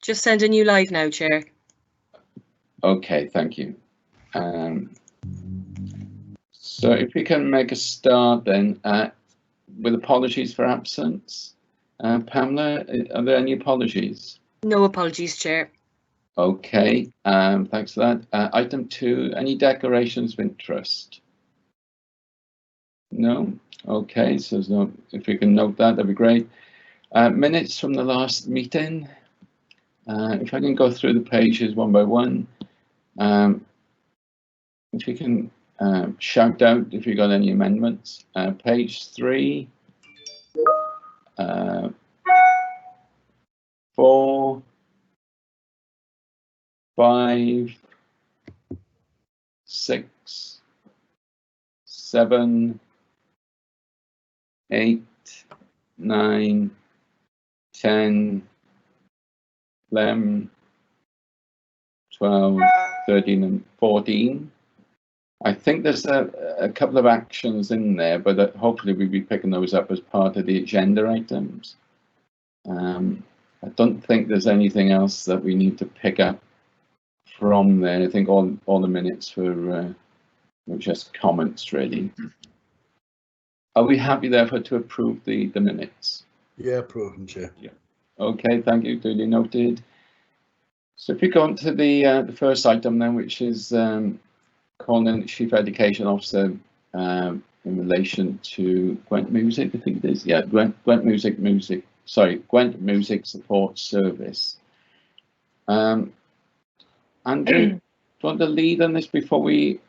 Just sending you live now, Chair. Okay, thank you. So if we can make a start then, with apologies for absence. Pamela, are there any apologies? No apologies, Chair. Okay, thanks for that. Item 2, any declarations of interest? No? Okay, so no, if we can note that, that'd be great. Minutes from the last meeting. If I can go through the pages one by one. If you can shout out if you've got any amendments. Page 3, 4, 5, 6, 7, 8, 9, 10, 11, 12, 13 and 14. I think there's a couple of actions in there, but hopefully we'll be picking those up as part of the agenda items. I don't think there's anything else that we need to pick up from there. I think all the minutes were just comments, really. Are we happy, therefore, to approve the minutes? Yeah, approve them, Chair. Yeah. Okay, thank you. Duly noted. So if we go on to the first item then, which is calling in the Chief Education Officer in relation to Gwent Music, I think it is. Yeah, Gwent Music Support Service. Andrew, do you want to lead on this before we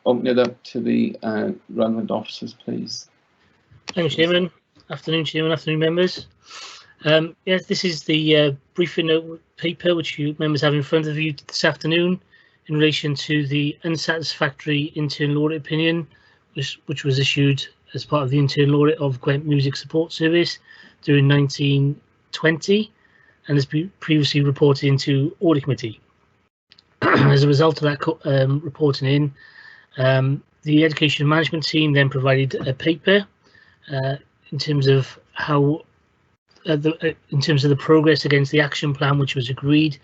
open it up to the relevant officers, please? Thanks, Chairman. Afternoon, Chairman. Afternoon, members. Yes, this is the briefing note paper which you members have in front of you this afternoon in relation to the unsatisfactory internal audit opinion, which was issued as part of the internal audit of Gwent Music Support Service during 1920 and has been previously reported into Audit Committee. As a result of that reporting in, the Education Management team then provided a paper in terms of how in terms of the progress against the action plan which was agreed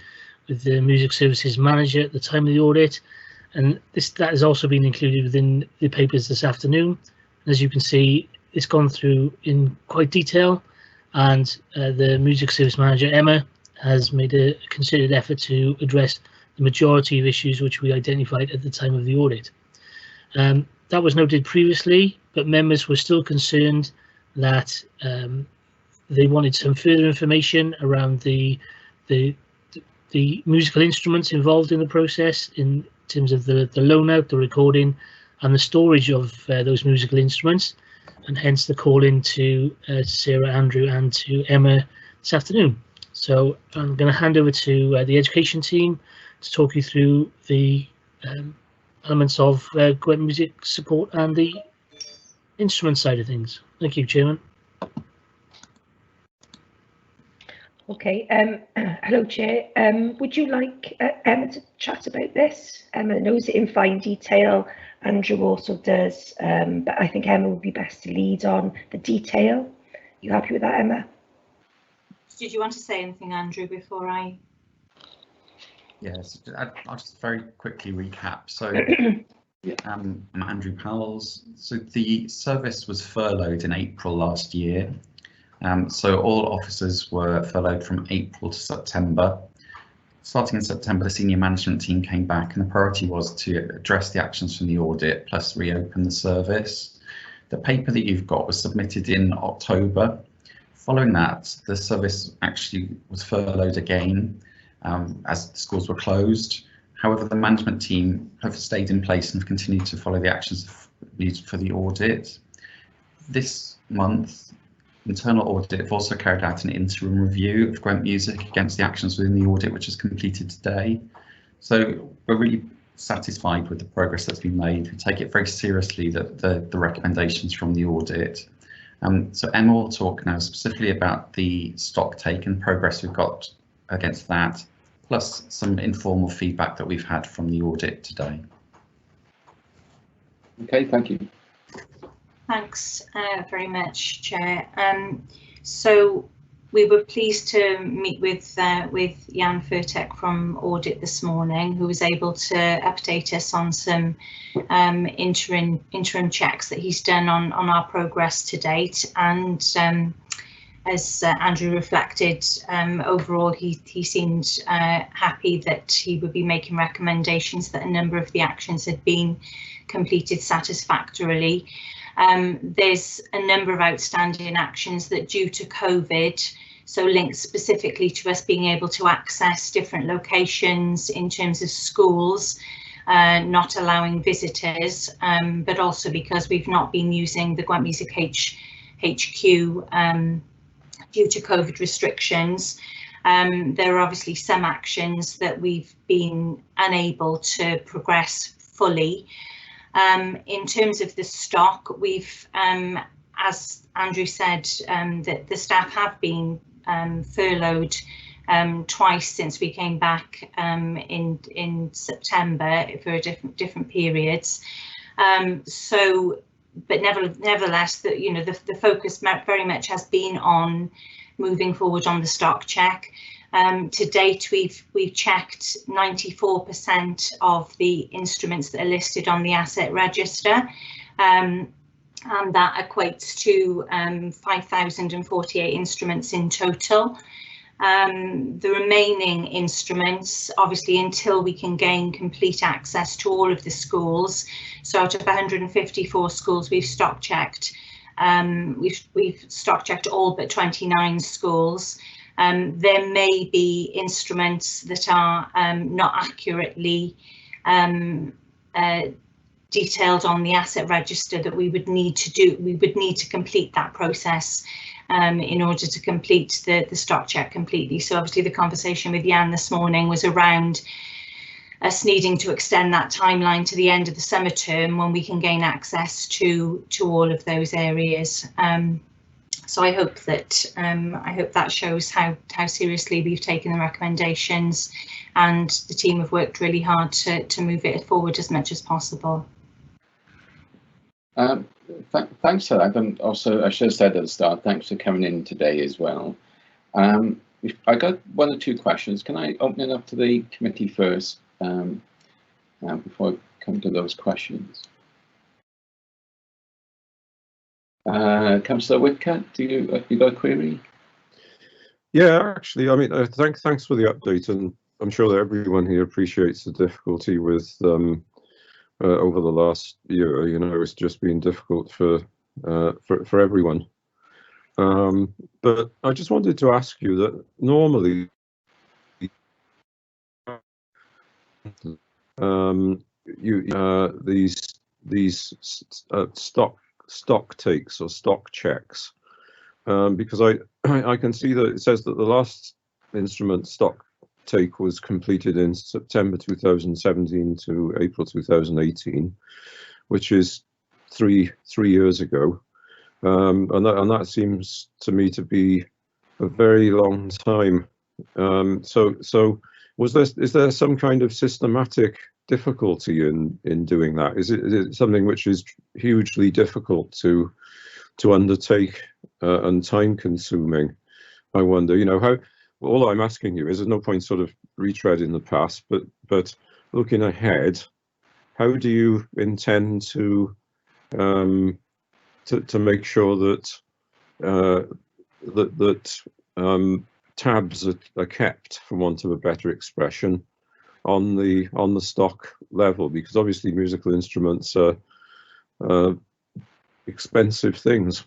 with the music services manager at the time of the audit, and that has also been included within the papers this afternoon. As you can see, it's gone through in quite detail, and the music service manager Emma has made a considered effort to address the majority of issues which we identified at the time of the audit. That was noted previously, but members were still concerned that they wanted some further information around the musical instruments involved in the process in terms of the loan out, the recording and the storage of those musical instruments, and hence the call in to Sarah, Andrew and to Emma this afternoon. So I'm going to hand over to the education team to talk you through the elements of Gwent Music Support and the instrument side of things. Thank you, Chairman. Okay, hello Chair. Would you like Emma to chat about this? Emma knows it in fine detail, Andrew also does, but I think Emma would be best to lead on the detail. You happy with that, Emma? Did you want to say anything, Andrew, before I? Yes, I'll just very quickly recap. So I'm Andrew Powells. So the service was furloughed in April last year. So all officers were furloughed from April to September. Starting in September, the senior management team came back and the priority was to address the actions from the audit plus reopen the service. The paper that you've got was submitted in October. Following that, the service actually was furloughed again as the schools were closed. However, the management team have stayed in place and have continued to follow the actions needed for the audit. This month, internal audit have also carried out an interim review of Gwent Music against the actions within the audit, which is completed today. So we're really satisfied with the progress that's been made. We take it very seriously, the recommendations from the audit. So Emma will talk now specifically about the stock take and progress we've got against that, plus some informal feedback that we've had from the audit today. Okay, thank you. Thanks very much, Chair. So We were pleased to meet with Jan Furtek from Audit this morning, who was able to update us on some interim checks that he's done on our progress to date. And as Andrew reflected, overall he seemed happy that he would be making recommendations that a number of the actions had been completed satisfactorily. There's a number of outstanding actions that, due to COVID, so linked specifically to us being able to access different locations in terms of schools, not allowing visitors, but also because we've not been using the Gwent Music HQ due to COVID restrictions. There are obviously some actions that we've been unable to progress fully. In terms of the stock, we've, as Andrew said, that the staff have been furloughed twice since we came back in September for different periods. But nevertheless, the focus very much has been on moving forward on the stock check. To date, we've checked 94% of the instruments that are listed on the asset register, and that equates to 5,048 instruments in total. The remaining instruments, obviously, until we can gain complete access to all of the schools. So out of 154 schools we've stock checked, we've stock checked all but 29 schools. There may be instruments that are not accurately detailed on the asset register that we would need to do. We would need to complete that process in order to complete the stock check completely. So obviously the conversation with Jan this morning was around us needing to extend that timeline to the end of the summer term when we can gain access to all of those areas. So I hope that shows how seriously we've taken the recommendations, and the team have worked really hard to move it forward as much as possible. Thanks for that, and also I should have said at the start, thanks for coming in today as well. I got one or two questions. Can I open it up to the committee first before I come to those questions? Councillor Whitcott, have you got a query? Yeah, actually, I mean, thanks for the update, and I'm sure that everyone here appreciates the difficulty with over the last year. You know, it's just been difficult for everyone. But I just wanted to ask you that normally these stock takes or stock checks, because I can see that it says that the last instrument stock take was completed in September 2017 to April 2018, which is three years ago, and that seems to me to be a very long time. So is there some kind of systematic difficulty in doing that? Is it something which is hugely difficult to undertake and time consuming? I wonder, you know, how. All I'm asking you is, there's no point sort of retreading the past, but looking ahead, how do you intend to make sure that tabs are kept, for want of a better expression, on the stock level? Because obviously musical instruments are expensive things.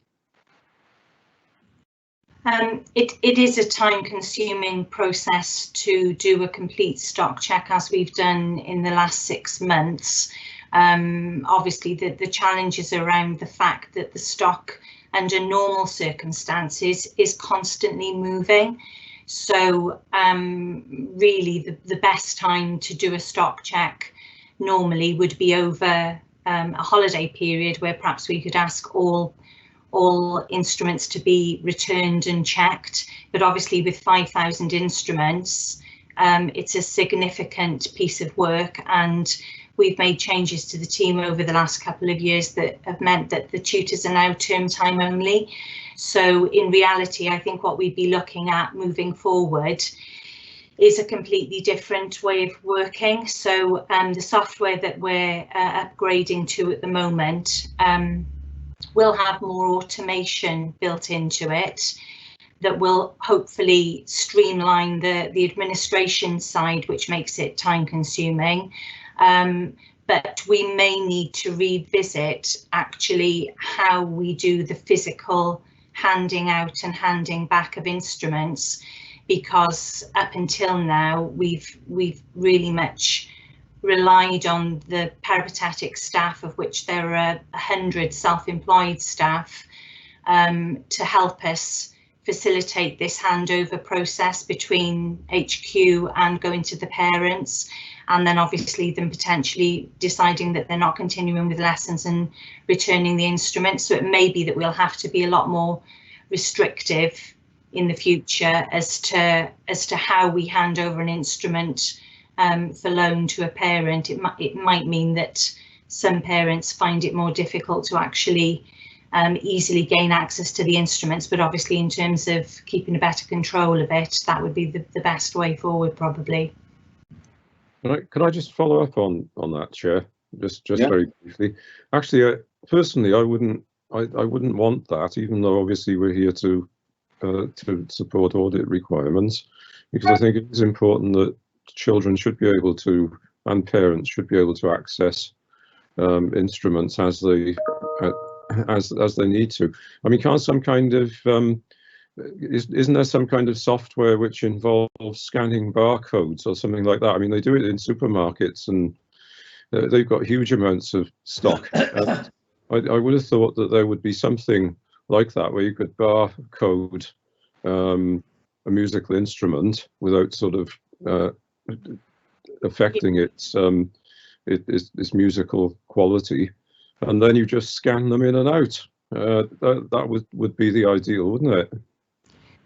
It is a time-consuming process to do a complete stock check, as we've done in the last 6 months. Obviously, the challenges around the fact that the stock under normal circumstances is constantly moving. So really, the best time to do a stock check normally would be over a holiday period, where perhaps we could ask all instruments to be returned and checked. But obviously with 5,000 instruments, it's a significant piece of work, and we've made changes to the team over the last couple of years that have meant that the tutors are now term time only. So in reality, I think what we'd be looking at moving forward is a completely different way of working. So the software that we're upgrading to at the moment will have more automation built into it that will hopefully streamline the administration side, which makes it time consuming. But we may need to revisit actually how we do the physical handing out and handing back of instruments, because up until now we've really much relied on the peripatetic staff, of which there are 100 self-employed staff, to help us facilitate this handover process between HQ and going to the parents, and then obviously them potentially deciding that they're not continuing with lessons and returning the instruments. So it may be that we'll have to be a lot more restrictive in the future as to how we hand over an instrument for loan to a parent. It might mean that some parents find it more difficult to actually easily gain access to the instruments, but obviously in terms of keeping a better control of it, that would be the best way forward, probably. Can I just follow up on that, Chair? Just Yeah. Very briefly. Actually, personally, I wouldn't want that, even though obviously we're here to support audit requirements, because I think it is important that children should be able to, and parents should be able to access instruments as they need to. I mean, can't some kind of isn't there some kind of software which involves scanning barcodes or something like that? I mean, they do it in supermarkets, and they've got huge amounts of stock. I would have thought that there would be something like that where you could barcode a musical instrument without sort of affecting its musical quality, and then you just scan them in and out. That would be the ideal, wouldn't it?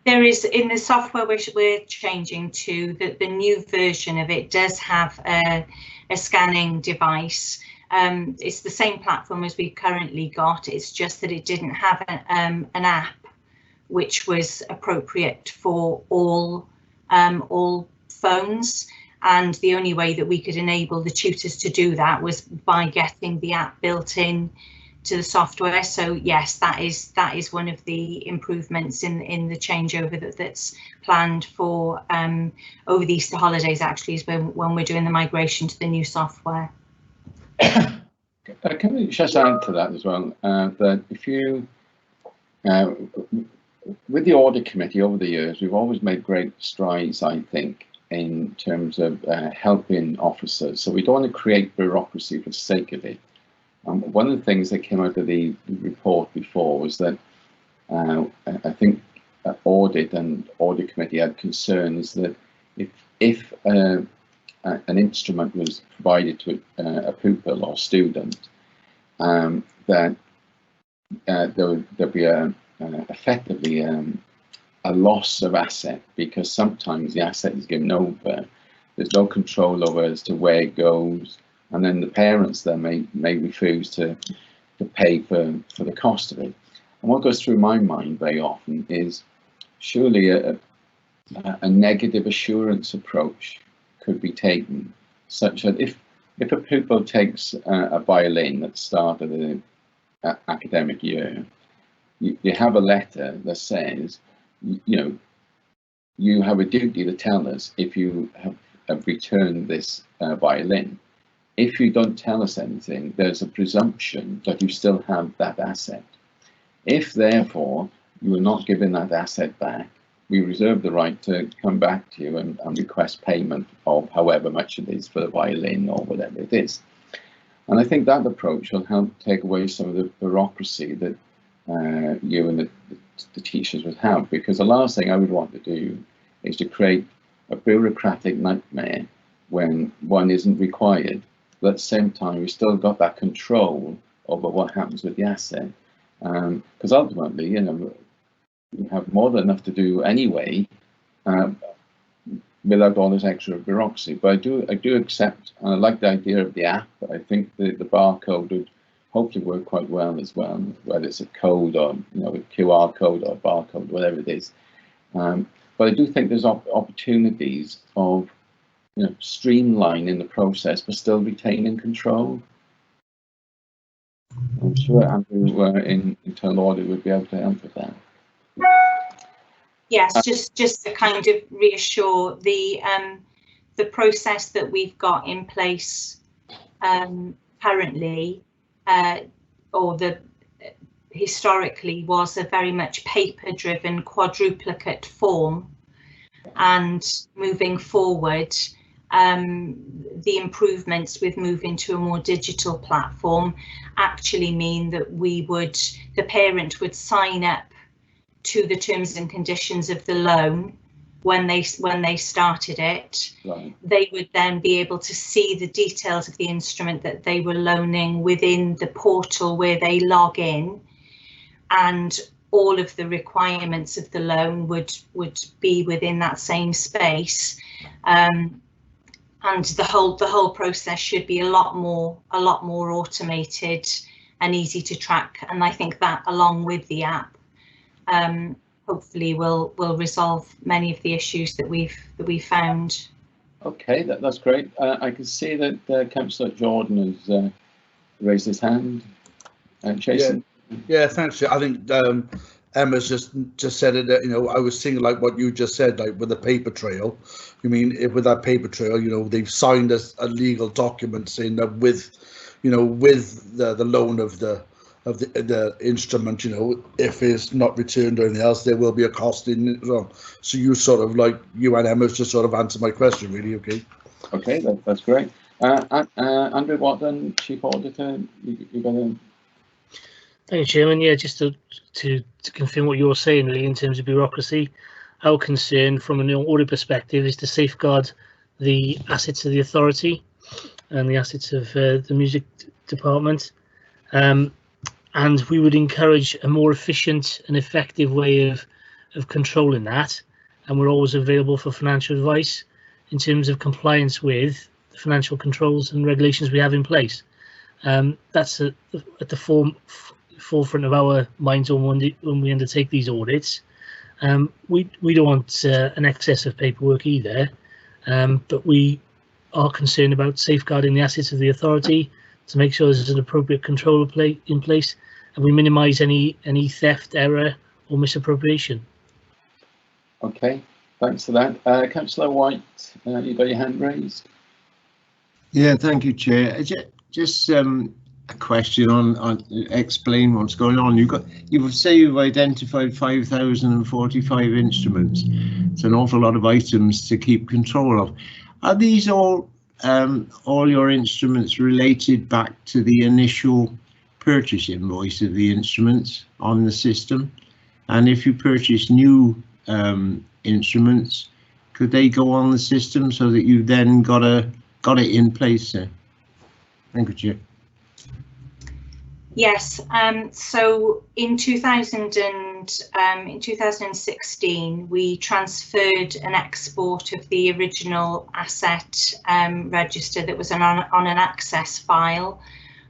There is, in the software which we're changing to, the new version of it does have a scanning device. It's the same platform as we've currently got. It's just that it didn't have an app which was appropriate for all phones. And the only way that we could enable the tutors to do that was by getting the app built in to the software. So yes, that is one of the improvements in the changeover that's planned for over the Easter holidays. Actually, is when we're doing the migration to the new software. Can we just add to that as well, that if you with the audit committee over the years, we've always made great strides, I think, in terms of helping officers. So we don't want to create bureaucracy for the sake of it. One of the things that came out of the report before was that I think audit and audit committee had concerns that if an instrument was provided to a pupil or student, that there'd be effectively a loss of asset, because sometimes the asset is given over, there's no control over as to where it goes, and then the parents then may refuse to pay for the cost of it. And what goes through my mind very often is surely a negative assurance approach could be taken, such that if a pupil takes a violin at the start of the academic year, you have a letter that says, you have a duty to tell us if you have returned this violin. If you don't tell us anything, there's a presumption that you still have that asset. If therefore you are not given that asset back, we reserve the right to come back to you and request payment of however much it is for the violin or whatever it is. And I think that approach will help take away some of the bureaucracy that you and the teachers would have, because the last thing I would want to do is to create a bureaucratic nightmare when one isn't required. But at the same time, we've still got that control over what happens with the asset, because ultimately, you have more than enough to do anyway, without all this extra bureaucracy. But I do accept, and I like the idea of the app. I think the barcode hopefully work quite well as well, whether it's a code or, you know, a QR code or a barcode, whatever it is. But I do think there's opportunities of, you know, streamlining the process but still retaining control. I'm sure Andrew in internal audit would be able to help with that. Yes, just to kind of reassure the process that we've got in place currently, or historically was a very much paper-driven quadruplicate form, and moving forward, the improvements with moving to a more digital platform actually mean that the parent would sign up to the terms and conditions of the loan when they started it. Right. They would then be able to see the details of the instrument that they were loaning within the portal where they log in, and all of the requirements of the loan would be within that same space. And the whole process should be a lot more automated and easy to track. And I think that, along with the app, hopefully will resolve many of the issues that we've found. Okay, that's great. I can see that Councillor Jordan has raised his hand. Jason. Yeah, thanks. I think Emma's just said it. You know, I was thinking like what you just said, like with the paper trail. You mean if with that paper trail, you know, they've signed a legal document saying that with the loan of the instrument, you know, if it's not returned or anything else, there will be a cost in it as well. So you sort of like, you and Emma's just sort of answered my question, really. Okay. Okay, that's great. Andrew Watson, Chief Auditor, you got in. Thank you, Chairman. Yeah, just to confirm what you're saying, really, in terms of bureaucracy, our concern from an audit perspective is to safeguard the assets of the authority and the assets of the music department. And we would encourage a more efficient and effective way of controlling that. And we're always available for financial advice in terms of compliance with the financial controls and regulations we have in place. That's at the forefront of our minds when we undertake these audits. We don't want an excess of paperwork either, but we are concerned about safeguarding the assets of the authority to make sure there's an appropriate control in place, and we minimise any theft, error or misappropriation. Okay, thanks for that. Councillor White, you got your hand raised. Yeah, thank you, Chair. Just a question on explain what's going on. You say you've identified 5,045 instruments. It's an awful lot of items to keep control of. Are these all your instruments related back to the initial purchase invoice of the instruments on the system? And if you purchase new instruments, could they go on the system so that you then got it in place there? Thank you, Chair. Yes, so in 2016, we transferred an export of the original asset register that was on an access file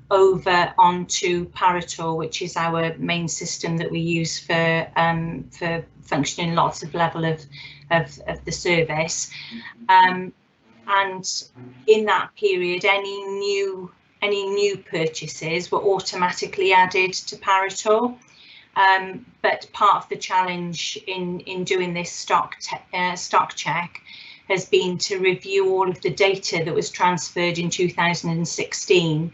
over onto Parator, which is our main system that we use for functioning lots of level of the service. And in that period, any new purchases were automatically added to Parator, but part of the challenge in doing this stock check has been to review all of the data that was transferred in 2016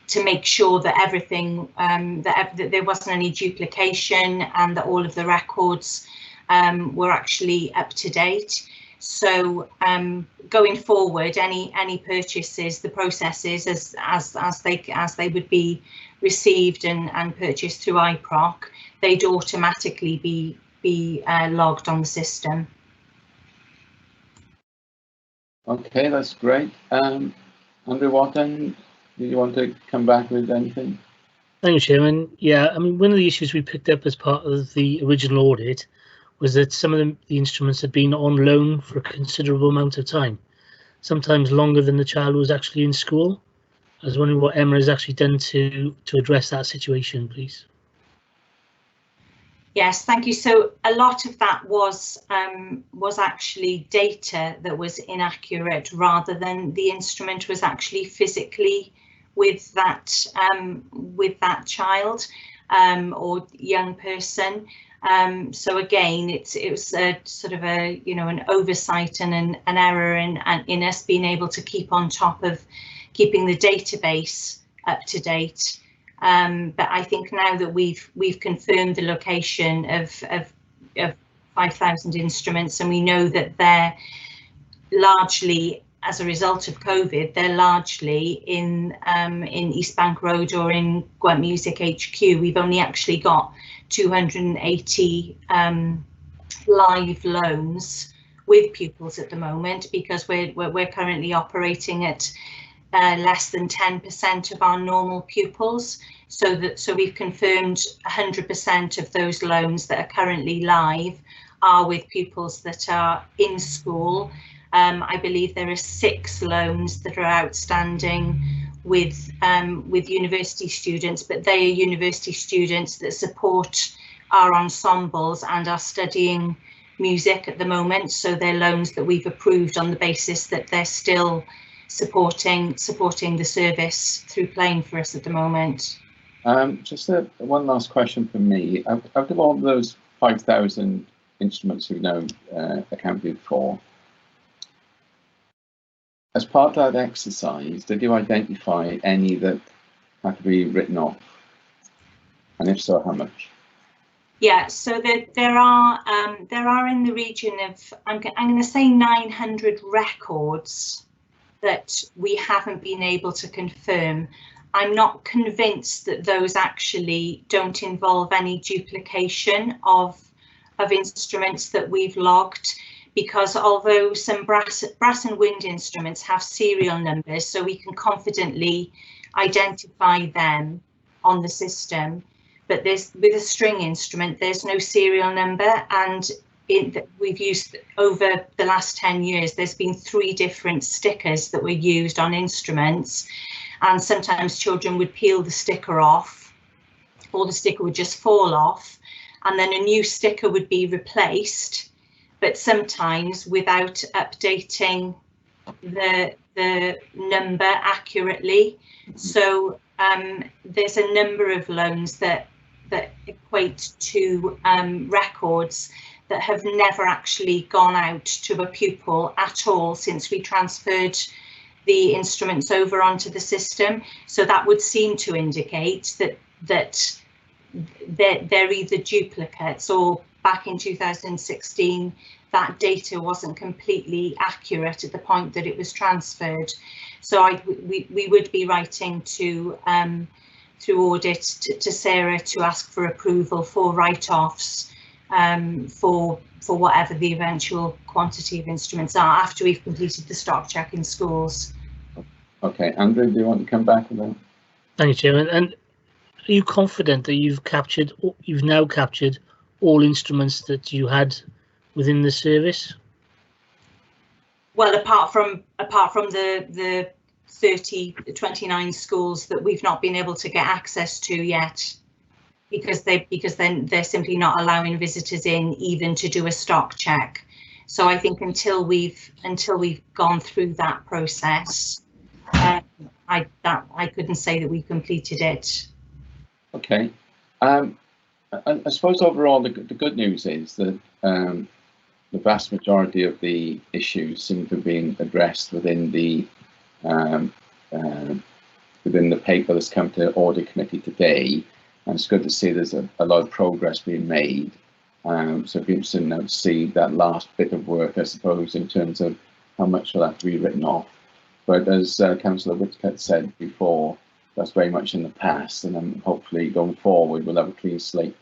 to make sure that everything that there wasn't any duplication and that all of the records were actually up to date. So going forward, any purchases, the processes as they would be received and purchased through IPROC, they'd automatically be logged on the system. Okay, that's great. Andrew Watson, do you want to come back with anything? Thank you, Chairman. Yeah, I mean, one of the issues we picked up as part of the original audit was that some of the instruments had been on loan for a considerable amount of time, sometimes longer than the child was actually in school. I was wondering what Emma has actually done to address that situation, please. Yes, thank you. So a lot of that was actually data that was inaccurate, rather than the instrument was actually physically with that child or young person. So again, it was a sort of a an oversight and an error in us being able to keep on top of keeping the database up to date. But I think now that we've confirmed the location of 5,000 instruments, and we know that they're largely, as a result of COVID, they're largely in East Bank Road or in Gwent Music HQ. We've only actually got 280 live loans with pupils at the moment, because we're currently operating at less than 10% of our normal pupils. So we've confirmed 100% of those loans that are currently live are with pupils that are in school. I believe there are 6 loans that are outstanding with university students, but they are university students that support our ensembles and are studying music at the moment. So they're loans that we've approved on the basis that they're still supporting the service through playing for us at the moment. Just one last question from me. Out of all those 5,000 instruments we've now accounted for, as part of that exercise, did you identify any that had to be written off? And if so, how much? Yeah, so there are in the region of, I'm going to say 900 records that we haven't been able to confirm. I'm not convinced that those actually don't involve any duplication of instruments that we've logged, because although some brass and wind instruments have serial numbers, so we can confidently identify them on the system, but with a string instrument, there's no serial number. And we've used, over the last 10 years, there's been 3 different stickers that were used on instruments, and sometimes children would peel the sticker off, or the sticker would just fall off, and then a new sticker would be replaced, but sometimes without updating the number accurately. So there's a number of loans that equate to records that have never actually gone out to a pupil at all since we transferred the instruments over onto the system. So that would seem to indicate that they're either duplicates, or back in 2016 that data wasn't completely accurate at the point that it was transferred. So we would be writing to through Audit to Sarah to ask for approval for write-offs for whatever the eventual quantity of instruments are after we've completed the stock check in schools. Okay, Andrew, do you want to come back to that? Thank you, Chairman. And are you confident that you've now captured all instruments that you had within the service? Well, apart from the 29 schools that we've not been able to get access to yet, because then they're simply not allowing visitors in even to do a stock check. So I think until we've gone through that process, I couldn't say that we completed it. Okay. I suppose overall the good news is that the vast majority of the issues seem to have been addressed within the paper that's come to Audit Committee today, and it's good to see there's a lot of progress being made. So it'd be interesting now to see that last bit of work, I suppose, in terms of how much will have to be written off. But as Councillor Whitcutt said before, that's very much in the past, and then hopefully going forward we'll have a clean slate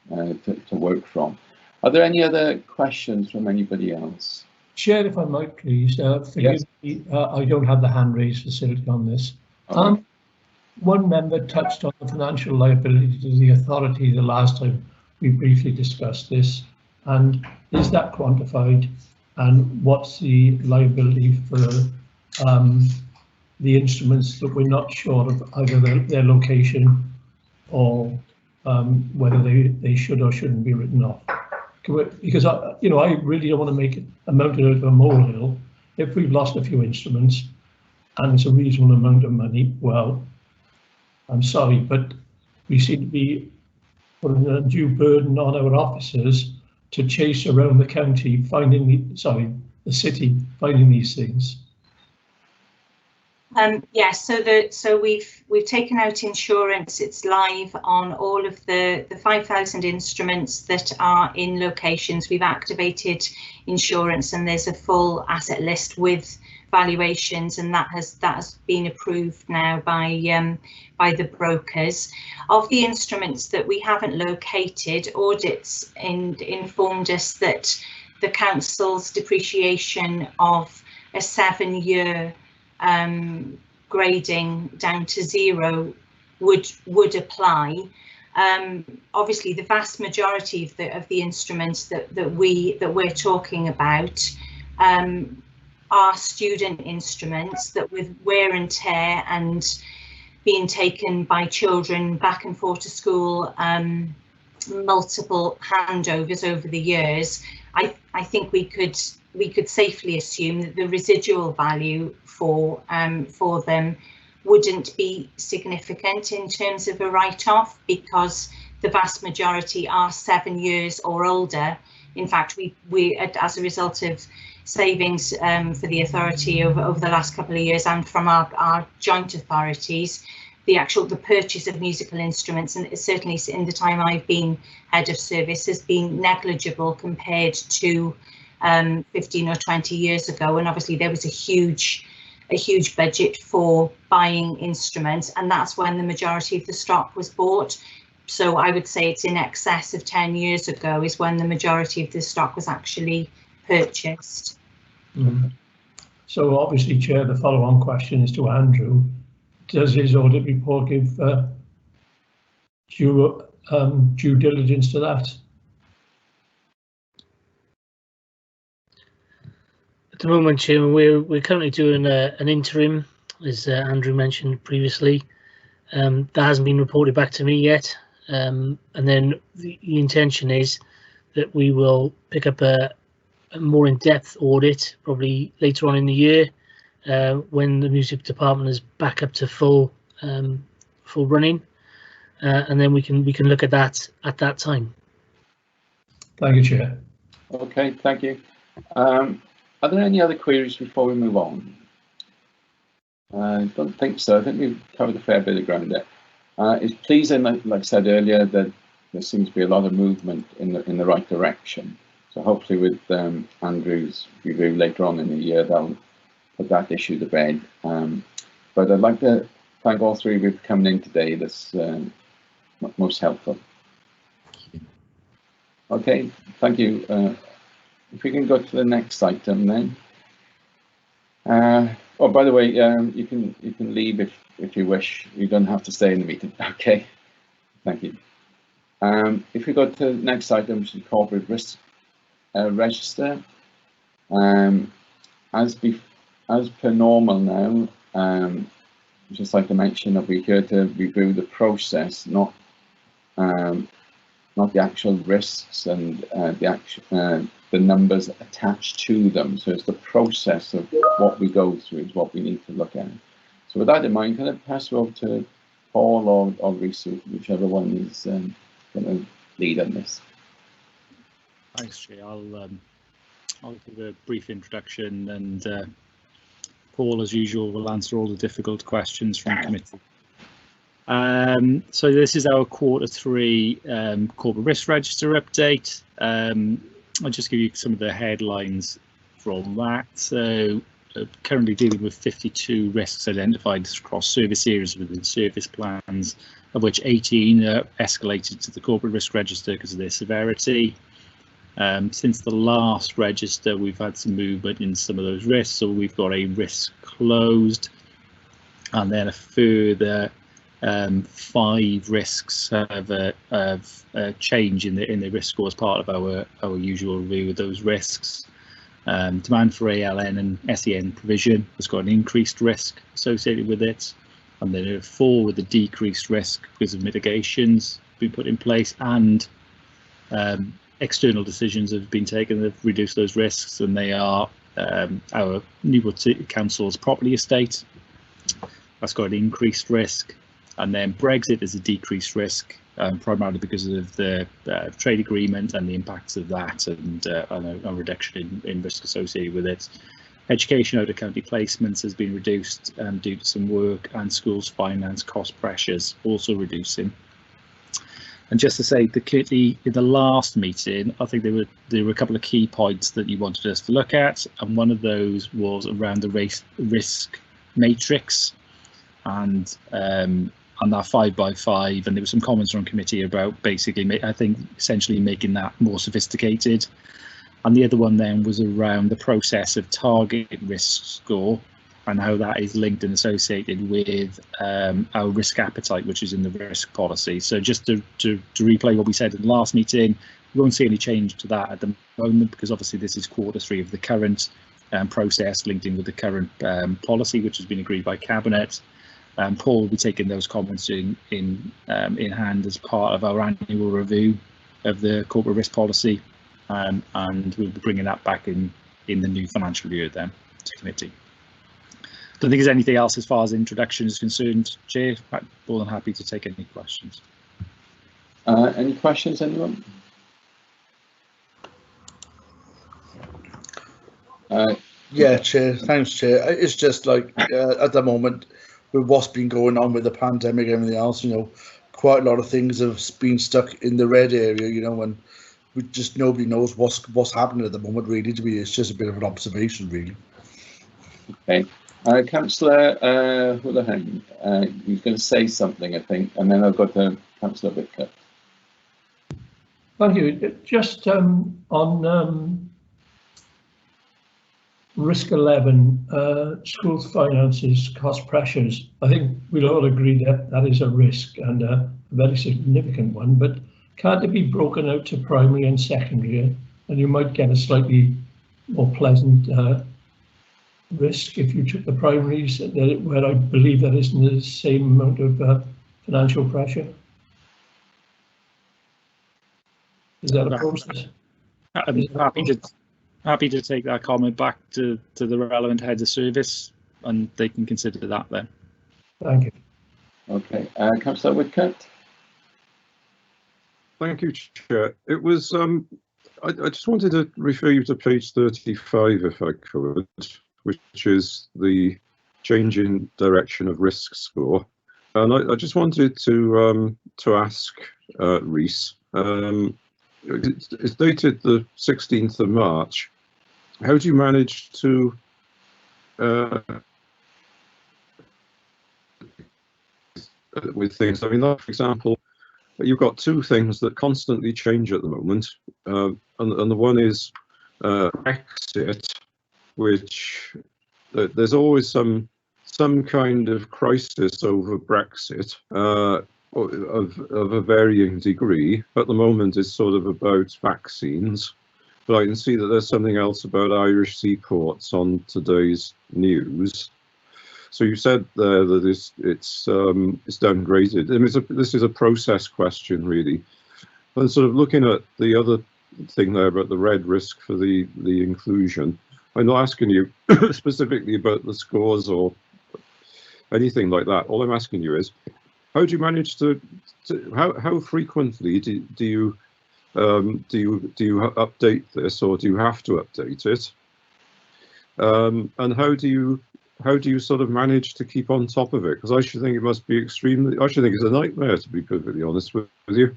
to work from. Are there any other questions from anybody else? Chair, if I might please, forgive me, I don't have the hand raise facility on this. Okay. One member touched on the financial liability to the authority the last time we briefly discussed this, and is that quantified, and what's the liability for the instruments that we're not sure of either their location or whether they should or shouldn't be written off. Because I really don't want to make a mountain out of a molehill. If we've lost a few instruments and it's a reasonable amount of money, well, I'm sorry, but we seem to be putting an undue burden on our officers to chase around the county the city finding these things. Yes, so we've taken out insurance. It's live on all of the 5,000 instruments that are in locations. We've activated insurance, and there's a full asset list with valuations, and that has been approved now by the brokers. Of the instruments that we haven't located, Audit's informed us that the council's depreciation of a 7-year grading down to 0 would apply. Obviously, the vast majority of the instruments that we're talking about are student instruments that, with wear and tear and being taken by children back and forth to school, multiple handovers over the years, I think we could safely assume that the residual value for them wouldn't be significant in terms of a write-off, because the vast majority are 7 years or older. In fact, we as a result of savings for the authority over the last couple of years, and from our joint authorities, the purchase of musical instruments, and certainly in the time I've been head of service, has been negligible compared to 15 or 20 years ago. And obviously there was a huge budget for buying instruments, and that's when the majority of the stock was bought. So I would say it's in excess of 10 years ago is when the majority of the stock was actually purchased. Mm. So obviously, Chair, the follow-on question is to Andrew. Does his audit report give due diligence to that? At the moment, Chairman, we're currently doing an interim, as Andrew mentioned previously. That hasn't been reported back to me yet. And then the intention is that we will pick up a more in-depth audit probably later on in the year, when the music department is back up to full running, and then we can look at that at that time. Thank you, Chair. Okay, thank you. Are there any other queries before we move on? I don't think so. I think we've covered a fair bit of ground there. It's pleasing, like I said earlier, that there seems to be a lot of movement in the right direction. So hopefully with Andrew's review later on in the year, they'll put that issue to bed. But I'd like to thank all three of you for coming in today. That's most helpful. Okay, thank you. If we can go to the next item then. Oh, by the way, you can leave if you wish. You don't have to stay in the meeting. Okay, thank you. If we go to the next item, which is corporate risk register. As per normal now, just like to mention that we're here to review the process, not the actual risks and the numbers attached to them. So it's the process of what we go through is what we need to look at. So with that in mind, can I pass it over to Paul or Reece, whichever one is going to lead on this? Thanks, Jay. I'll give a brief introduction, and Paul, as usual, will answer all the difficult questions from committee. So this is our Q3 corporate risk register update. I'll just give you some of the headlines from that. So currently dealing with 52 risks identified across service areas within service plans, of which 18 are escalated to the corporate risk register because of their severity. Since the last register, we've had some movement in some of those risks. So we've got a risk closed, and then a further 5 risks have a change in the risk score as part of our usual review of those risks. Demand for ALN and SEN provision has got an increased risk associated with it, and then 4 with a decreased risk because of mitigations being put in place, and external decisions have been taken that reduce those risks, and they are our Newport Council's property estate. That's got an increased risk, and then Brexit is a decreased risk, primarily because of the trade agreement and the impacts of that, and a reduction in risk associated with it. Education out of county placements has been reduced due to some work, and schools finance cost pressures also reducing. And just to say that clearly in the last meeting, I think there were a couple of key points that you wanted us to look at, and one of those was around the risk matrix and that 5x5, and there were some comments from committee about basically, I think, essentially making that more sophisticated. And the other one then was around the process of target risk score and how that is linked and associated with our risk appetite, which is in the risk policy. So just to replay what we said in the last meeting, we won't see any change to that at the moment, because obviously this is quarter 3 of the current process linked in with the current policy, which has been agreed by Cabinet. Paul will be taking those comments in hand as part of our annual review of the corporate risk policy, and we'll be bringing that back in the new financial year then to committee. Don't think there's anything else as far as introduction is concerned, Chair. I'm more than happy to take any questions. Any questions, anyone? Yeah, Chair. Thanks, Chair. It's just like at the moment, with what's been going on with the pandemic and everything else, quite a lot of things have been stuck in the red area, and we just nobody knows what's happening at the moment. Really, it's just a bit of an observation, really. Okay. Councillor Houlihan, you're going to say something, I think, and then I've got Councillor Whitcutt. Thank you. Just on risk 11, schools finances cost pressures. I think we'll all agree that that is a risk, and a very significant one, but can't it be broken out to primary and secondary, and you might get a slightly more pleasant risk if you took the primaries, where I believe there isn't the same amount of financial pressure? Is that a process? I'm happy to take that comment back to the relevant heads of service, and they can consider that then. Thank you. Okay, Councillor Whitcutt. Thank you, Chair. It was I just wanted to refer you to page 35, if I could, which is the change in direction of risk score, and I just wanted to ask Rhys. It's dated the 16th of March. How do you manage to with things? I mean, like, for example, you've got 2 things that constantly change at the moment, and the one is Brexit, which there's always some kind of crisis over Brexit of a varying degree. At the moment, it's sort of about vaccines, but I can see that there's something else about Irish seaports on today's news. So you said there that it's downgraded. I mean, this is a process question, really. And sort of looking at the other thing there about the red risk for the inclusion, I'm not asking you specifically about the scores or anything like that. All I'm asking you is, how do you manage to how frequently do you update this, or do you have to update it? And how do you sort of manage to keep on top of it? Because I should think it must be extremely. I should think it's a nightmare, to be perfectly honest with you.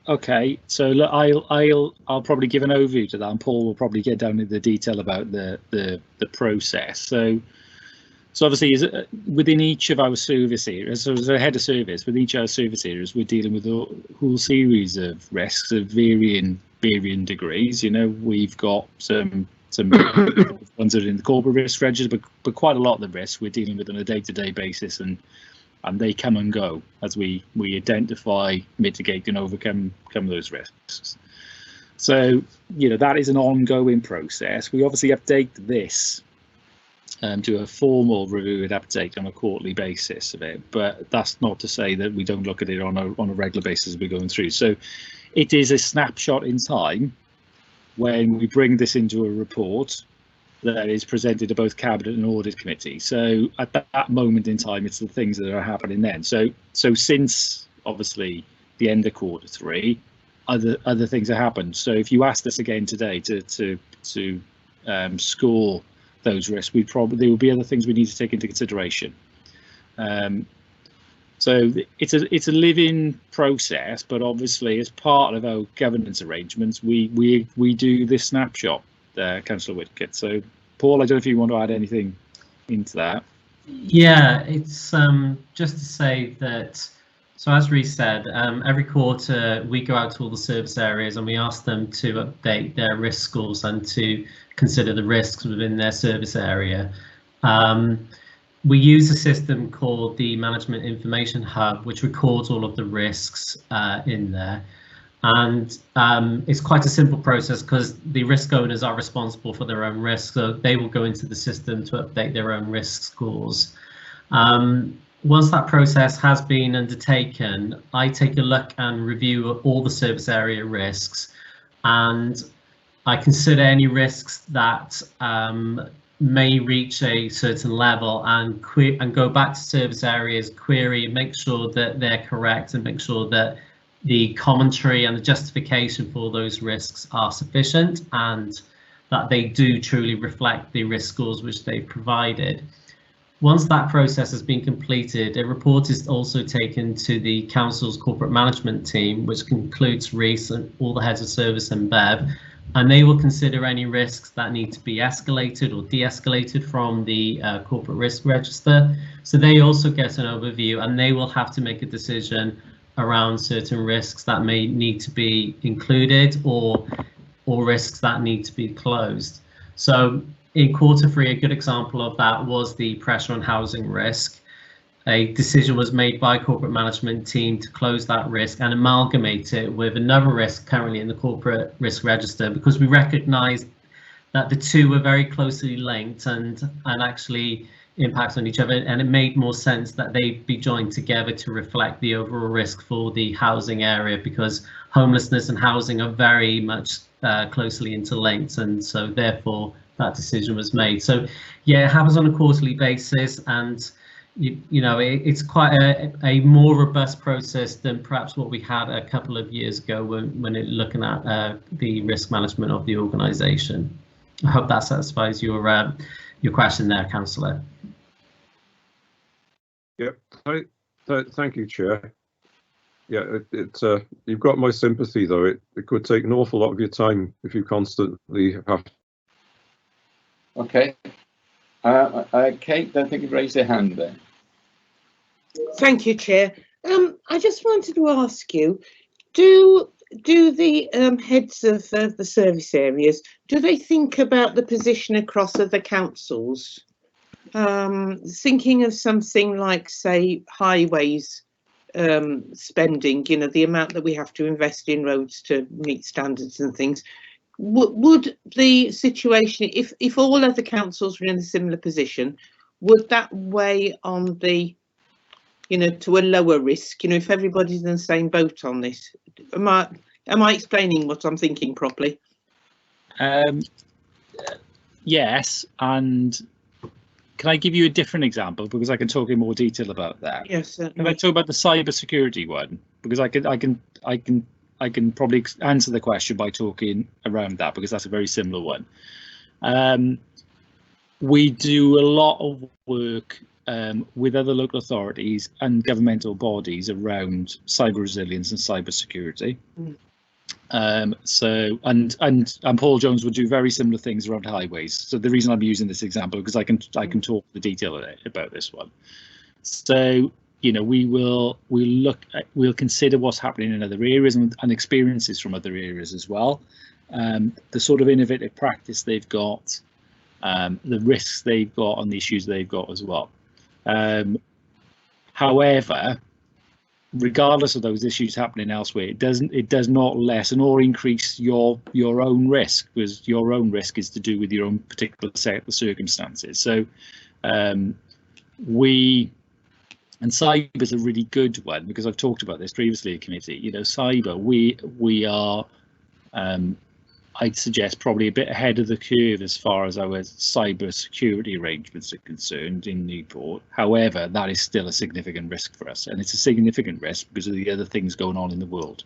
Okay, so look, I'll probably give an overview to that, and Paul will probably get down into the detail about the process. So obviously, within each of our service areas, so as a head of service, with each of our service areas, we're dealing with a whole series of risks of varying degrees. We've got some ones that are in the corporate risk register, but quite a lot of the risks we're dealing with on a day-to-day basis, and they come and go as we identify, mitigate, and overcome those risks. So, that is an ongoing process. We obviously update this do a formal review and update on a quarterly basis of it, but that's not to say that we don't look at it on a regular basis as we're going through. So it is a snapshot in time when we bring this into a report that is presented to both Cabinet and Audit Committee. So at that moment in time, it's the things that are happening then. So since obviously the end of Q3, other things have happened. So if you asked us again today to score those risks, there will be other things we need to take into consideration. So it's a living process, but obviously as part of our governance arrangements, we do this snapshot, Councillor Whitgift. So Paul, I don't know if you want to add anything into that. Yeah, it's just to say that, so as Rhys said, every quarter we go out to all the service areas and we ask them to update their risk scores and to consider the risks within their service area. We use a system called the Management Information Hub, which records all of the risks in there. And it's quite a simple process because the risk owners are responsible for their own risk, so they will go into the system to update their own risk scores. Once that process has been undertaken, I take a look and review all the service area risks, and I consider any risks that may reach a certain level and go back to service areas, query, make sure that they're correct and make sure that the commentary and the justification for those risks are sufficient and that they do truly reflect the risk scores which they've provided. Once that process has been completed, a report is also taken to the Council's corporate management team, which includes Rhys and all the heads of service and Bev, and they will consider any risks that need to be escalated or de-escalated from the corporate risk register. So they also get an overview and they will have to make a decision around certain risks that may need to be included or risks that need to be closed. So in Q3, a good example of that was the pressure on housing risk. A decision was made by corporate management team to close that risk and amalgamate it with another risk currently in the corporate risk register, because we recognised that the two were very closely linked and actually impact on each other, and it made more sense that they be joined together to reflect the overall risk for the housing area, because homelessness and housing are very much closely interlinked, and so therefore that decision was made. So yeah, it happens on a quarterly basis, and you know, it's quite a more robust process than perhaps what we had a couple of years ago when looking at the risk management of the organisation. I hope that satisfies your question there, Councillor. Yep, thank you, Chair. Yeah, you've got my sympathy, though. It could take an awful lot of your time if you constantly have. Okay. Kate, I think you raised your hand there. Thank you, Chair. I just wanted to ask you, do the heads of the service areas, do they think about the position across other councils? Thinking of something like, say, highways spending, you know, the amount that we have to invest in roads to meet standards and things. Would the situation, if all other councils were in a similar position, would that weigh on the, you know, to a lower risk, you know, if everybody's in the same boat on this? Am I explaining what I'm thinking properly? Yes, and can I give you a different example, because I can talk in more detail about that? Yes, certainly. Can I talk about the cybersecurity one, because I can probably answer the question by talking around that, because that's a very similar one. We do a lot of work with other local authorities and governmental bodies around cyber resilience and cyber security. So Paul Jones would do very similar things around highways. So the reason I'm using this example, because I can talk the detail about this one. So, you know, we'll consider what's happening in other areas and experiences from other areas as well. The sort of innovative practice they've got, the risks they've got, and the issues they've got as well. However, regardless of those issues happening elsewhere, it does not lessen or increase your own risk, because your own risk is to do with your own particular set of circumstances. So and cyber is a really good one, because I've talked about this previously at committee. You know, cyber, we are, I'd suggest, probably a bit ahead of the curve as far as our cyber security arrangements are concerned in Newport. However, that is still a significant risk for us, and it's a significant risk because of the other things going on in the world.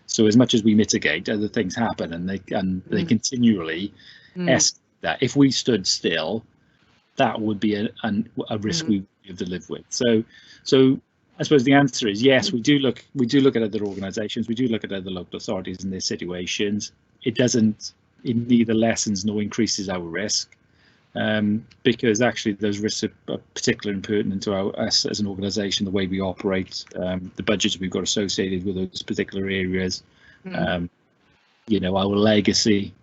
So as much as we mitigate, other things happen, and they continually escalate that. If we stood still, that would be a risk we have to live with. So I suppose the answer is yes. We do look at other organisations. We do look at other local authorities in their situations. It neither lessens nor increases our risk, because actually those risks are particularly pertinent to us as an organisation, the way we operate, the budgets we've got associated with those particular areas, you know, our legacy,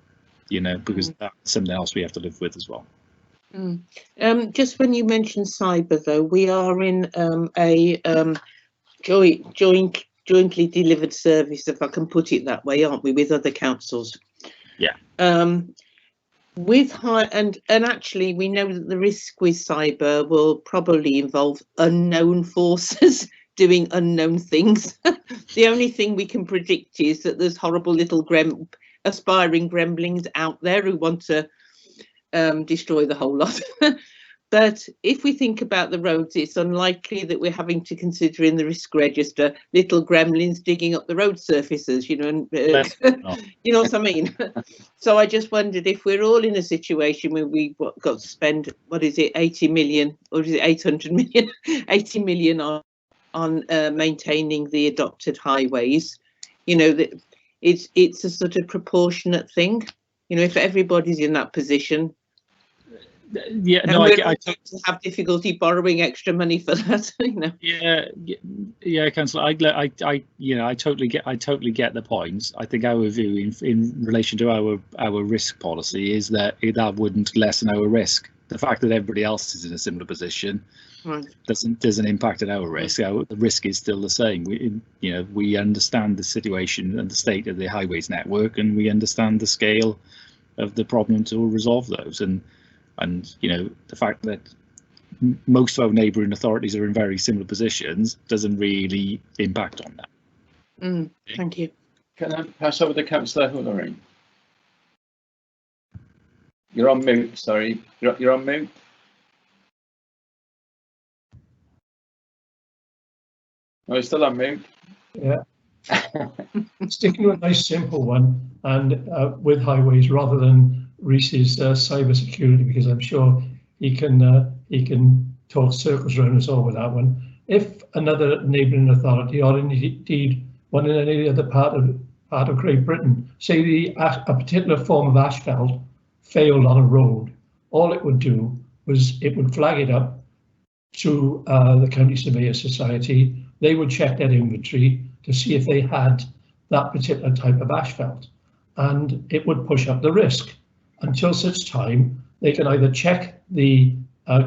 you know, because that's something else we have to live with as well. Just when you mentioned cyber, though, we are in a jointly delivered service, if I can put it that way, aren't we, with other councils? Yeah. With high and actually, we know that the risk with cyber will probably involve unknown forces doing unknown things. The only thing we can predict is that there's horrible little aspiring gremlins out there who want to destroy the whole lot. But if we think about the roads, it's unlikely that we're having to consider in the risk register little gremlins digging up the road surfaces, you know, and you know what I mean. So I just wondered if we're all in a situation where we got to spend, what is it, 80 million, or is it 800 million, 80 million on maintaining the adopted highways, you know, that it's a sort of proportionate thing, you know, if everybody's in that position. Yeah, no, I have difficulty borrowing extra money for that, you know. Yeah, Councillor, I totally get the points. I think our view in relation to our risk policy is that that wouldn't lessen our risk. The fact that everybody else is in a similar position doesn't impact on our risk. The risk is still the same. We understand the situation and the state of the highways network, and we understand the scale of the problem to resolve those. And you know, the fact that most of our neighbouring authorities are in very similar positions doesn't really impact on that. Thank you. Can I pass over to Councillor Hullery? You're on mute, sorry. You're on mute. No, you're still on mute. Yeah. Sticking with a nice simple one, and with highways rather than Reese's cyber security, because I'm sure he can talk circles around us all with that one. If another neighbouring authority, or indeed one in any other part of Great Britain, say a particular form of asphalt failed on a road, all it would do was it would flag it up to the County Surveyor Society. They would check their inventory to see if they had that particular type of asphalt, and it would push up the risk until such time they can either check the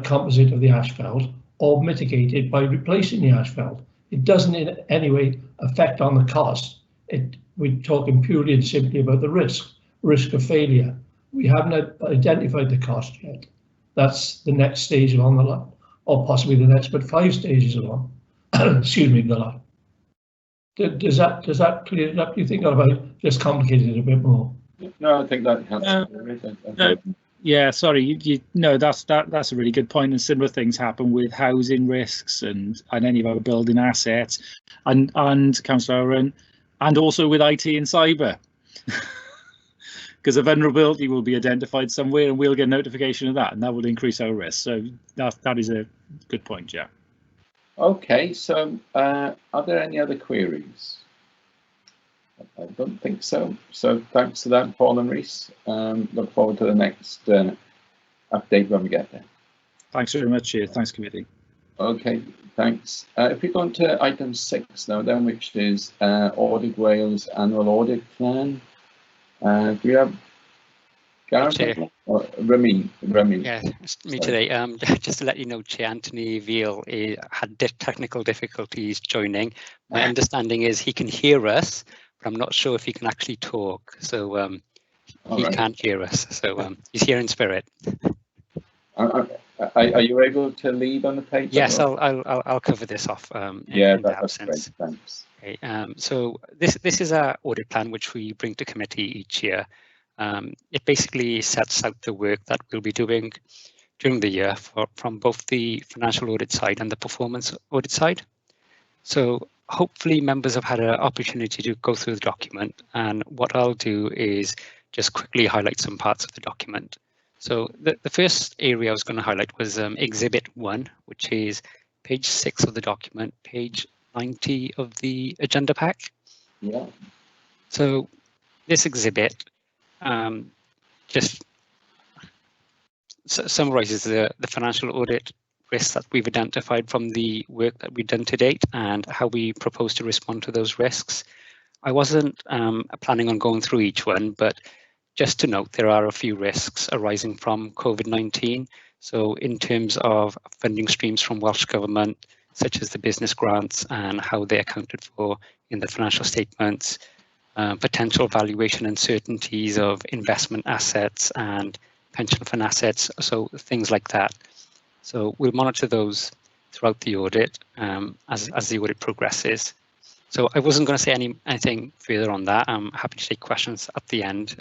composite of the asphalt or mitigate it by replacing the asphalt. It doesn't in any way affect on the cost. We're talking purely and simply about the risk of failure. We haven't identified the cost yet. That's the next stage along the line, or possibly the next, but 5 stages along. Excuse me, the line. Does that clear it up? Do you think, or have I just complicated it a bit more? No, I think that helps. Yeah, sorry. No, that's a really good point. And similar things happen with housing risks and any of our building assets, and Councillor Owen, and also with IT and cyber, because a vulnerability will be identified somewhere, and we'll get notification of that, and that will increase our risk. So that is a good point, yeah. Okay, so are there any other queries? I don't think so. So thanks to that, Paul and Reese. Look forward to the next update when we get there. Thanks very much, Chair. Thanks, committee. Okay, thanks. If we go on to item 6 now, then, which is Audit Wales annual audit plan. Do you have Gareth, Chair. or Remy. Yeah, it's me Sorry. today. Just to let you know, Chair, Anthony Veal had technical difficulties joining. My understanding is he can hear us, but I'm not sure if he can actually talk. So he right. can't hear us. So he's here in spirit. Are you able to lead on the paper? Yes, or? I'll cover this off. Yeah, in the that's great. absence. Thanks. Okay, so this is our audit plan which we bring to committee each year. It basically sets out the work that we'll be doing during the year from both the financial audit side and the performance audit side. So hopefully members have had an opportunity to go through the document, and what I'll do is just quickly highlight some parts of the document. So the first area I was going to highlight was Exhibit 1, which is page 6 of the document, page 90 of the agenda pack. Yeah. So this exhibit just summarizes the financial audit risks that we've identified from the work that we've done to date and how we propose to respond to those risks. I wasn't planning on going through each one, but just to note, there are a few risks arising from COVID-19. So in terms of funding streams from Welsh Government, such as the business grants and how they're accounted for in the financial statements, potential valuation uncertainties of investment assets and pension fund assets, so things like that. So we'll monitor those throughout the audit as the audit progresses. So I wasn't going to say anything further on that. I'm happy to take questions at the end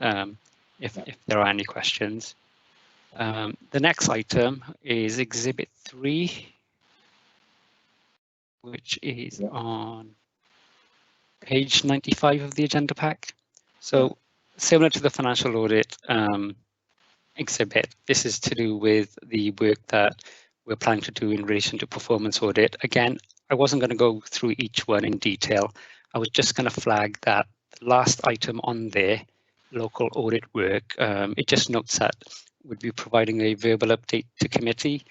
if there are any questions. The next item is Exhibit 3, which is on page 95 of the agenda pack. So similar to the financial audit exhibit, this is to do with the work that we're planning to do in relation to performance audit. Again, I wasn't going to go through each one in detail. I was just going to flag that the last item on there, local audit work, it just notes that we'd be providing a verbal update to committee.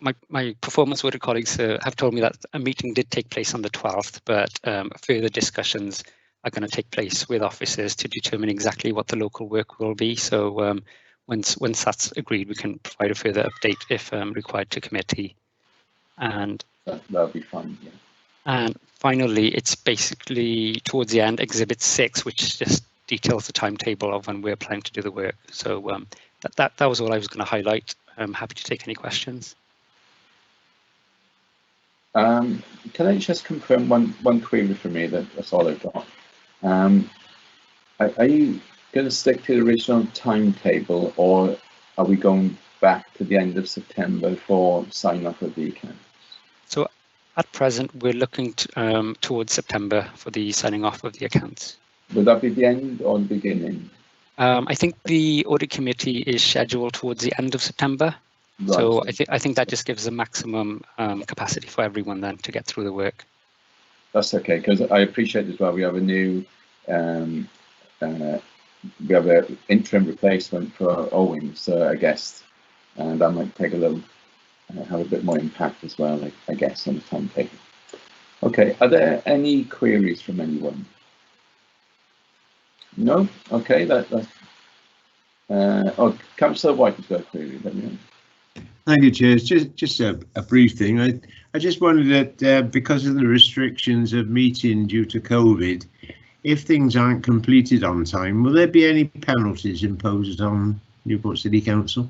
My performance audit colleagues have told me that a meeting did take place on the 12th, but further discussions are going to take place with officers to determine exactly what the local work will be. So once that's agreed, we can provide a further update if required to committee. And that'll be fine. Yeah. And finally, it's basically towards the end, Exhibit 6, which just details the timetable of when we're planning to do the work. So that was all I was going to highlight. I'm happy to take any questions. Can I just confirm one query for me? That's all I've got. Are you going to stick to the original timetable, or are we going back to the end of September for sign off of the accounts? So at present, we're looking towards September for the signing off of the accounts. Would that be the end or the beginning? I think the audit committee is scheduled towards the end of September. Right. So I think that just gives a maximum capacity for everyone then to get through the work. That's okay, because I appreciate as well, we have a new we have an interim replacement for Owen, so I guess, and that might take a little, have a bit more impact as well, I guess, on the timetable. Okay, are there any queries from anyone? No? Okay, oh, Councillor White has got a query. Let me know. Thank you, Chair. Just a brief thing. I just wondered that because of the restrictions of meeting due to COVID, if things aren't completed on time, will there be any penalties imposed on Newport City Council?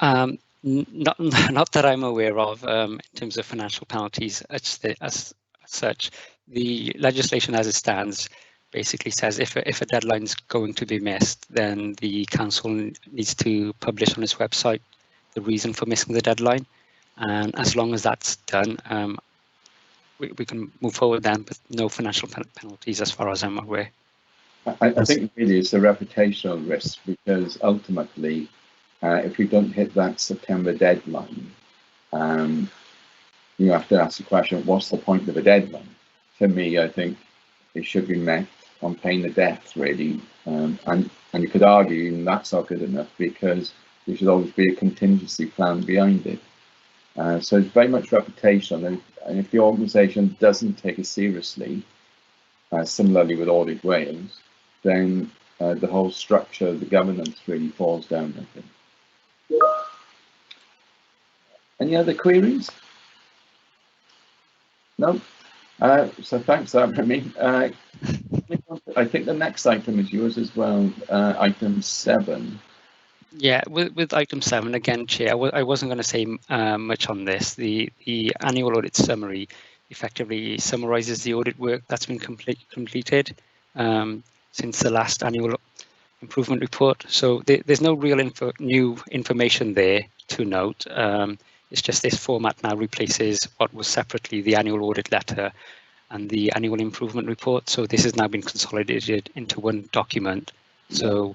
Not that I'm aware of in terms of financial penalties as such. The legislation as it stands basically says if a deadline is going to be missed, then the council needs to publish on its website the reason for missing the deadline. And as long as that's done, we can move forward then with no financial penalties as far as I'm aware. I think really it's a reputational risk, because ultimately, if we don't hit that September deadline, you have to ask the question, what's the point of a deadline? To me, I think it should be met on pain of death, really. And you could argue even that's not good enough, because there should always be a contingency plan behind it. So it's very much reputational, and if the organisation doesn't take it seriously, similarly with Audit Wales, then the whole structure of the governance really falls down, I think. Any other queries? No? So thanks, Remy. I think the next item is yours as well, item 7. Yeah, with item 7, again, Chair, I wasn't going to say much on this. The annual audit summary effectively summarises the audit work that's been completed since the last annual improvement report. So there's no real new information there to note. It's just this format now replaces what was separately the annual audit letter and the annual improvement report. So this has now been consolidated into one document. So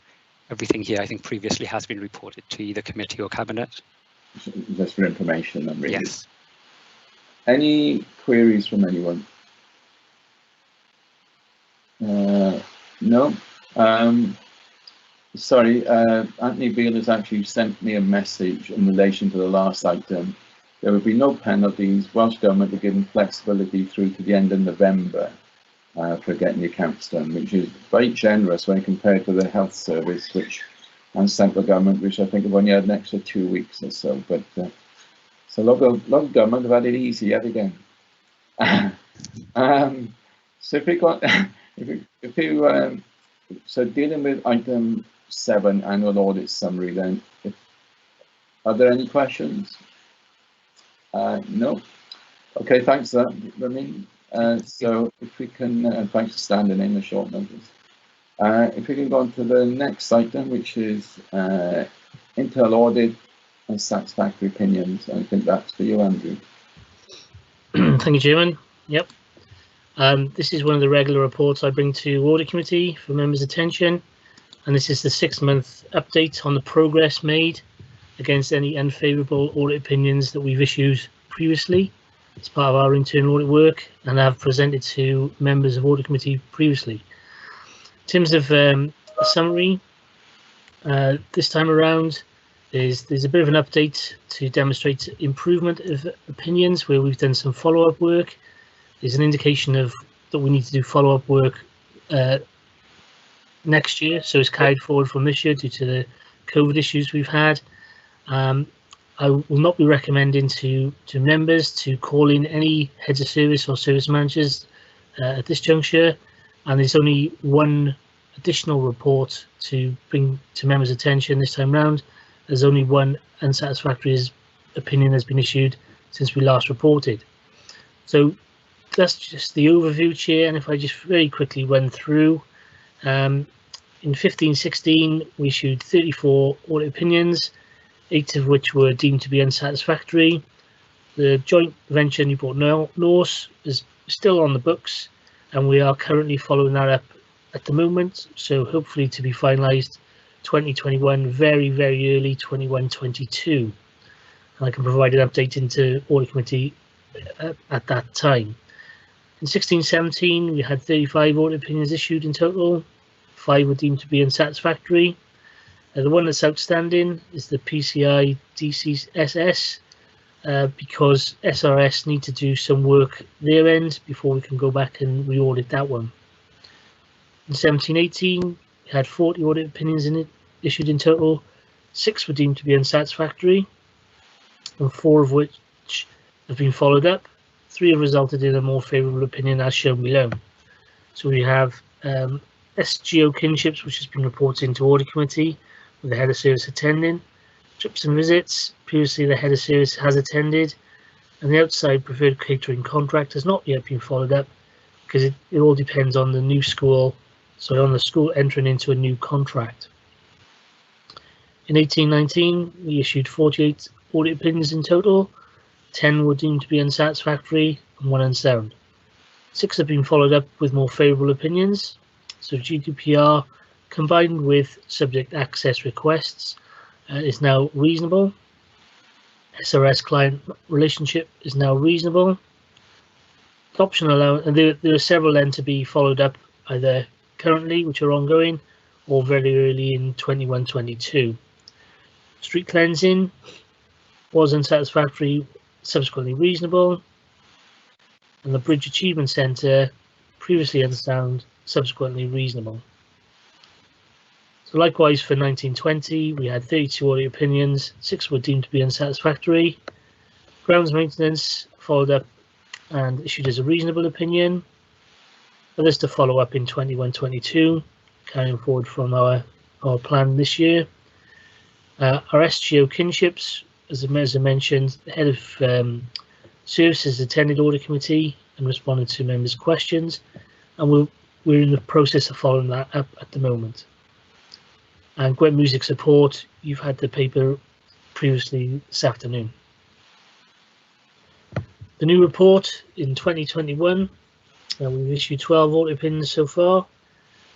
everything here, I think, previously has been reported to either committee or cabinet. Just for information, then, really. Yes. Any queries from anyone? No. Sorry, Anthony Beale has actually sent me a message in relation to the last item. There will be no penalties. Welsh Government are given flexibility through to the end of November for getting the accounts done, which is very generous when compared to the Health Service, and Central Government, which I think have only had an extra 2 weeks or so. But so local government have had it easy yet again. So if we got, so dealing with item 7, annual audit summary, then are there any questions? No. Okay, thanks for that, Remy. So if we can, thanks for standing in the short notice. If we can go on to the next item, which is internal audit and satisfactory opinions. I think that's for you, Andrew. Thank you, Chairman. Yep. This is one of the regular reports I bring to Audit Committee for members' attention, and this is the 6-month update on the progress made against any unfavourable audit opinions that we've issued previously as part of our internal audit work and have presented to members of Audit Committee previously. In terms of a summary, this time around, there's a bit of an update to demonstrate improvement of opinions where we've done some follow-up work. There's an indication of that we need to do follow-up work next year, so it's carried forward from this year due to the COVID issues we've had. I will not be recommending to members to call in any heads of service or service managers at this juncture, and there's only one additional report to bring to members' attention this time round. There's only one unsatisfactory opinion has been issued since we last reported. So that's just the overview, Chair, and if I just very quickly run through, in 15-16 we issued 34 audit opinions, 8 of which were deemed to be unsatisfactory. The joint venture Newport Norse is still on the books, and we are currently following that up at the moment, so hopefully to be finalised 2021, very early 21-22, and I can provide an update into Audit Committee at that time. In 16-17 we had 35 audit opinions issued in total. 5 were deemed to be unsatisfactory. The one that's outstanding is the PCI DCSS because SRS need to do some work their end before we can go back and re-audit that one. In 17-18 we had 40 audit opinions issued in total. 6 were deemed to be unsatisfactory, and 4 of which have been followed up. 3 have resulted in a more favourable opinion as shown below. So we have SGO kinships, which has been reported into Audit Committee with the head of service attending. Trips and visits, previously the head of service has attended, and the outside preferred catering contract has not yet been followed up because it all depends on the new school, so on the school entering into a new contract. In 18-19 we issued 48 audit opinions in total. 10 were deemed to be unsatisfactory and 1 unsound. 6 have been followed up with more favourable opinions. So GDPR combined with subject access requests is now reasonable. SRS client relationship is now reasonable. Adoption allowance, and there are several then to be followed up either currently, which are ongoing, or very early in 21-22. Street cleansing was unsatisfactory, subsequently reasonable, and the Bridge Achievement Centre previously unsound, subsequently reasonable. So likewise for 1920, we had 32 audit opinions, 6 were deemed to be unsatisfactory. Grounds maintenance followed up and issued as a reasonable opinion. Others to follow up in 21-22, carrying forward from our plan this year. Our SGO kinships, as I mentioned, the head of services attended audit committee and responded to members' questions, and we're in the process of following that up at the moment. And Gwent Music Support, you've had the paper previously this afternoon. The new report in 2021, we've issued 12 audit opinions so far,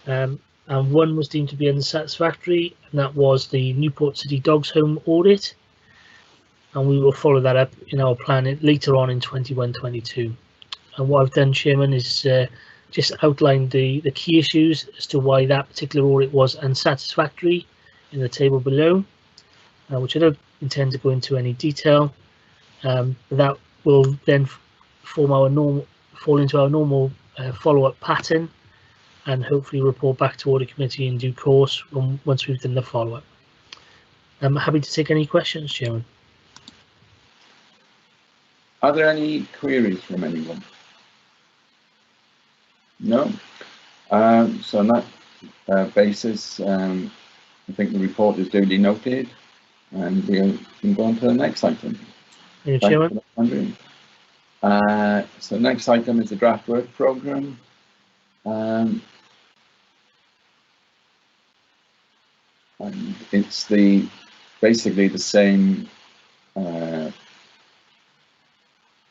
and 1 was deemed to be unsatisfactory, and that was the Newport City Dogs Home audit. And we will follow that up in our plan later on in 21-22. And what I've done, Chairman, is just outlined the key issues as to why that particular audit was unsatisfactory in the table below, which I don't intend to go into any detail. But that will then fall into our normal follow-up pattern, and hopefully report back to audit committee in due course once we've done the follow-up. I'm happy to take any questions, Chairman. Are there any queries from anyone? No. So on that basis, I think the report is duly noted, and we can go on to the next item. Thank you, Chairman. So the next item is the draft work programme. And it's basically the same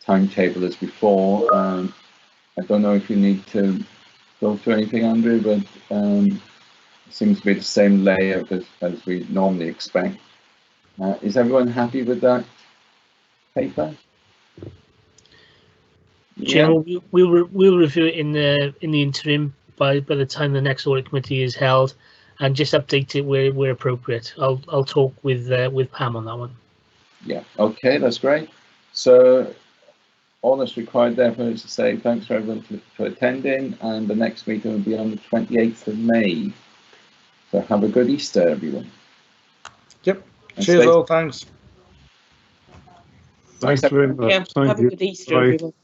timetable as before. I don't know if you need to go through anything, Andrew, but it seems to be the same layout as we normally expect. Is everyone happy with that paper? Chairman, yeah. We'll review it in the interim by the time the next audit committee is held, and just update it where appropriate. I'll talk with Pam on that one. Yeah. Okay, that's great. So all that's required therefore is to say thanks for everyone for attending, and the next meeting will be on the 28th of May. So have a good Easter, everyone. Yep. And cheers all. Thanks. Thanks very much. Yeah, have a good Easter, everyone.